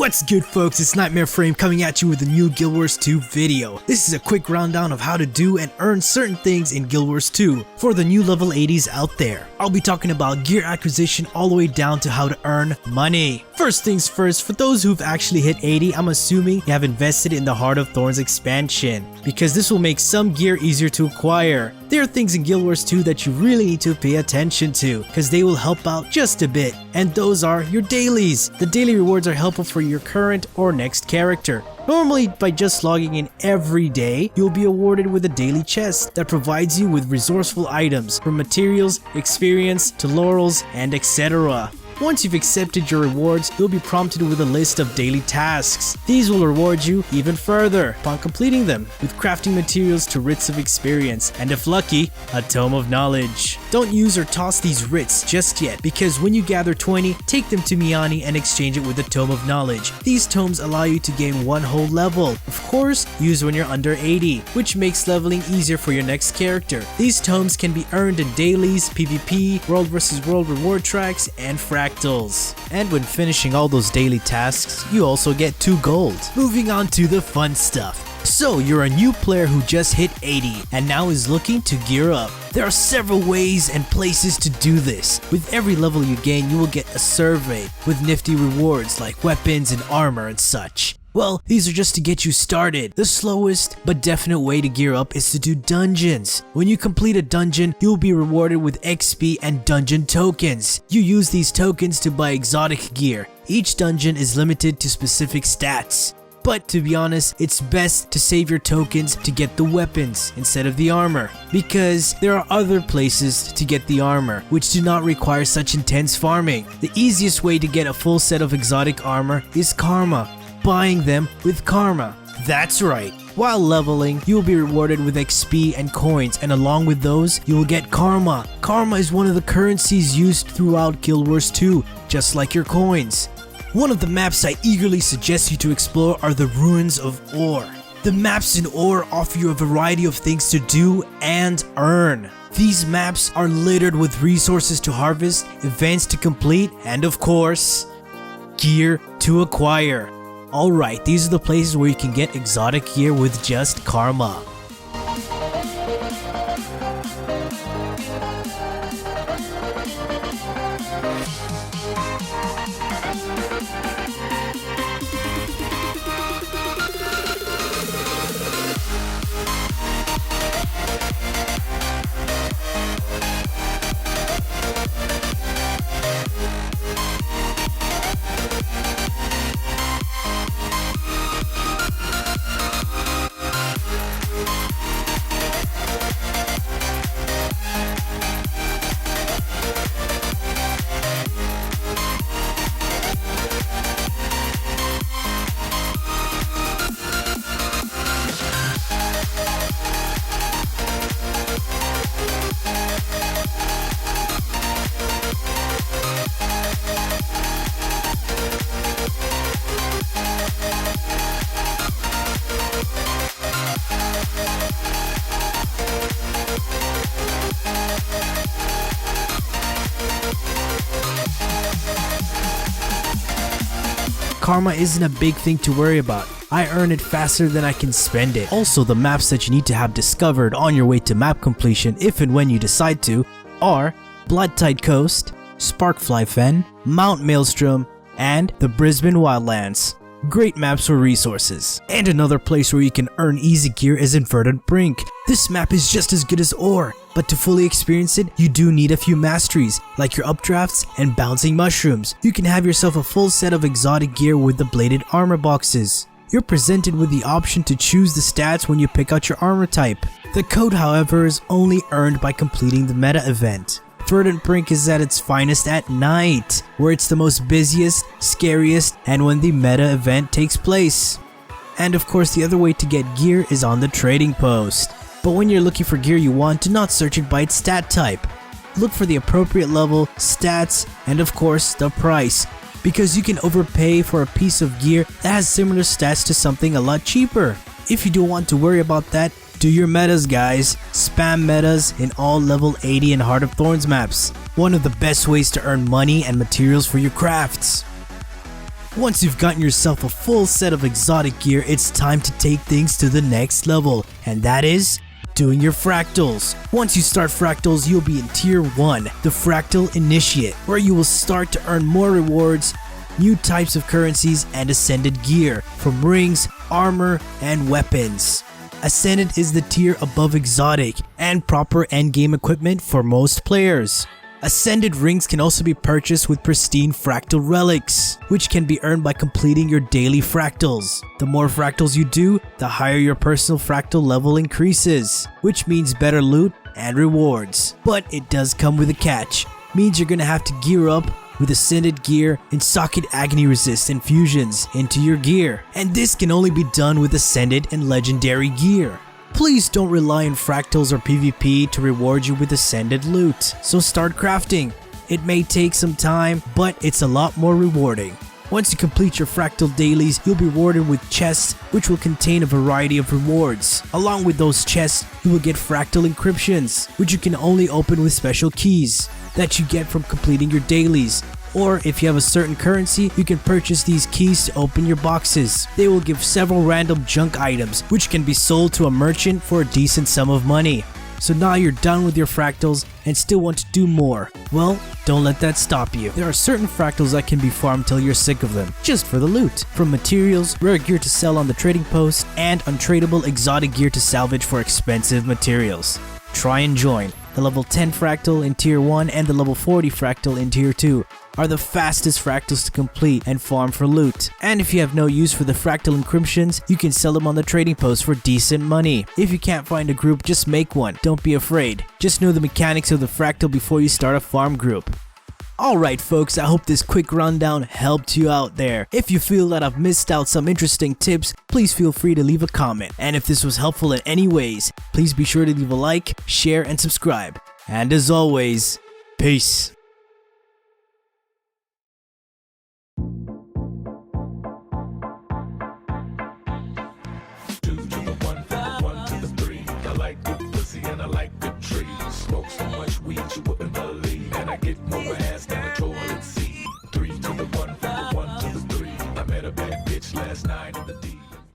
What's good, folks? It's Nightmare Frame coming at you with a new Guild Wars 2 video. This is a quick rundown of how to do and earn certain things in Guild Wars 2 for the new level 80s out there. I'll be talking about gear acquisition all the way down to how to earn money. First things first, for those who've actually hit 80, I'm assuming you have invested in the Heart of Thorns expansion, because this will make some gear easier to acquire. There are things in Guild Wars 2 that you really need to pay attention to, because they will help out just a bit, and those are your dailies. The daily rewards are helpful for your current or next character. Normally, by just logging in every day, you'll be awarded with a daily chest that provides you with resourceful items, from materials, experience, to laurels, and etc. Once you've accepted your rewards, you'll be prompted with a list of daily tasks. These will reward you even further upon completing them, with crafting materials to writs of experience, and if lucky, a tome of knowledge. Don't use or toss these writs just yet, because when you gather 20, take them to Miani and exchange it with a tome of knowledge. These tomes allow you to gain one whole level. Of course, use when you're under 80, which makes leveling easier for your next character. These tomes can be earned in dailies, PvP, World vs World reward tracks, and fractals. And when finishing all those daily tasks, you also get 2 gold. Moving on to the fun stuff. So you're a new player who just hit 80 and now is looking to gear up. There are several ways and places to do this. With every level you gain, you will get a survey with nifty rewards like weapons and armor and such. Well, these are just to get you started. The slowest but definite way to gear up is to do dungeons. When you complete a dungeon, you'll be rewarded with XP and dungeon tokens. You use these tokens to buy exotic gear. Each dungeon is limited to specific stats. But to be honest, it's best to save your tokens to get the weapons instead of the armor, because there are other places to get the armor which do not require such intense farming. The easiest way to get a full set of exotic armor is karma. Buying them with karma. That's right. While leveling, you will be rewarded with XP and coins, and along with those, you will get karma. Karma is one of the currencies used throughout Guild Wars 2, just like your coins. One of the maps I eagerly suggest you to explore are the Ruins of Ore. The maps in Ore offer you a variety of things to do and earn. These maps are littered with resources to harvest, events to complete, and of course, gear to acquire. Alright, these are the places where you can get exotic gear with just karma. Karma isn't a big thing to worry about. I earn it faster than I can spend it. Also, the maps that you need to have discovered on your way to map completion, if and when you decide to, are Bloodtide Coast, Sparkfly Fen, Mount Maelstrom, and the Brisbane Wildlands. Great maps for resources. And another place where you can earn easy gear is in Verdant Brink. This map is just as good as Ore, but to fully experience it, you do need a few masteries, like your updrafts and bouncing mushrooms. You can have yourself a full set of exotic gear with the bladed armor boxes. You're presented with the option to choose the stats when you pick out your armor type. The code, however, is only earned by completing the meta event. Verdant Brink is at its finest at night, where it's the most busiest, scariest, and when the meta event takes place. And of course, the other way to get gear is on the trading post. But when you're looking for gear you want, do not search it by its stat type. Look for the appropriate level, stats, and of course, the price, because you can overpay for a piece of gear that has similar stats to something a lot cheaper. If you don't want to worry about that, do your metas, guys. Spam metas in all level 80 and Heart of Thorns maps. One of the best ways to earn money and materials for your crafts. Once you've gotten yourself a full set of exotic gear, it's time to take things to the next level, and that is doing your fractals. Once you start fractals, you'll be in tier 1, the Fractal Initiate, where you will start to earn more rewards, new types of currencies, and ascended gear from rings, armor, and weapons. Ascended is the tier above exotic and proper endgame equipment for most players. Ascended rings can also be purchased with pristine fractal relics, which can be earned by completing your daily fractals. The more fractals you do, the higher your personal fractal level increases, which means better loot and rewards. But it does come with a catch. Means you're gonna have to gear up with ascended gear and socket agony resist infusions into your gear, and this can only be done with ascended and legendary gear. Please don't rely on fractals or PvP to reward you with ascended loot, so start crafting. It may take some time, but it's a lot more rewarding. Once you complete your fractal dailies, you'll be rewarded with chests which will contain a variety of rewards. Along with those chests, you will get fractal encryptions, which you can only open with special keys that you get from completing your dailies. Or if you have a certain currency, you can purchase these keys to open your boxes. They will give several random junk items which can be sold to a merchant for a decent sum of money. So now you're done with your fractals and still want to do more. Well, don't let that stop you. There are certain fractals that can be farmed till you're sick of them, just for the loot. From materials, rare gear to sell on the trading post, and untradeable exotic gear to salvage for expensive materials. Try and join. The level 10 fractal in tier 1 and the level 40 fractal in tier 2 are the fastest fractals to complete and farm for loot. And if you have no use for the fractal encryptions, you can sell them on the trading post for decent money. If you can't find a group, just make one. Don't be afraid. Just know the mechanics of the fractal before you start a farm group. Alright folks, I hope this quick rundown helped you out there. If you feel that I've missed out some interesting tips, please feel free to leave a comment. And if this was helpful in any ways, please be sure to leave a like, share, and subscribe. And as always, peace.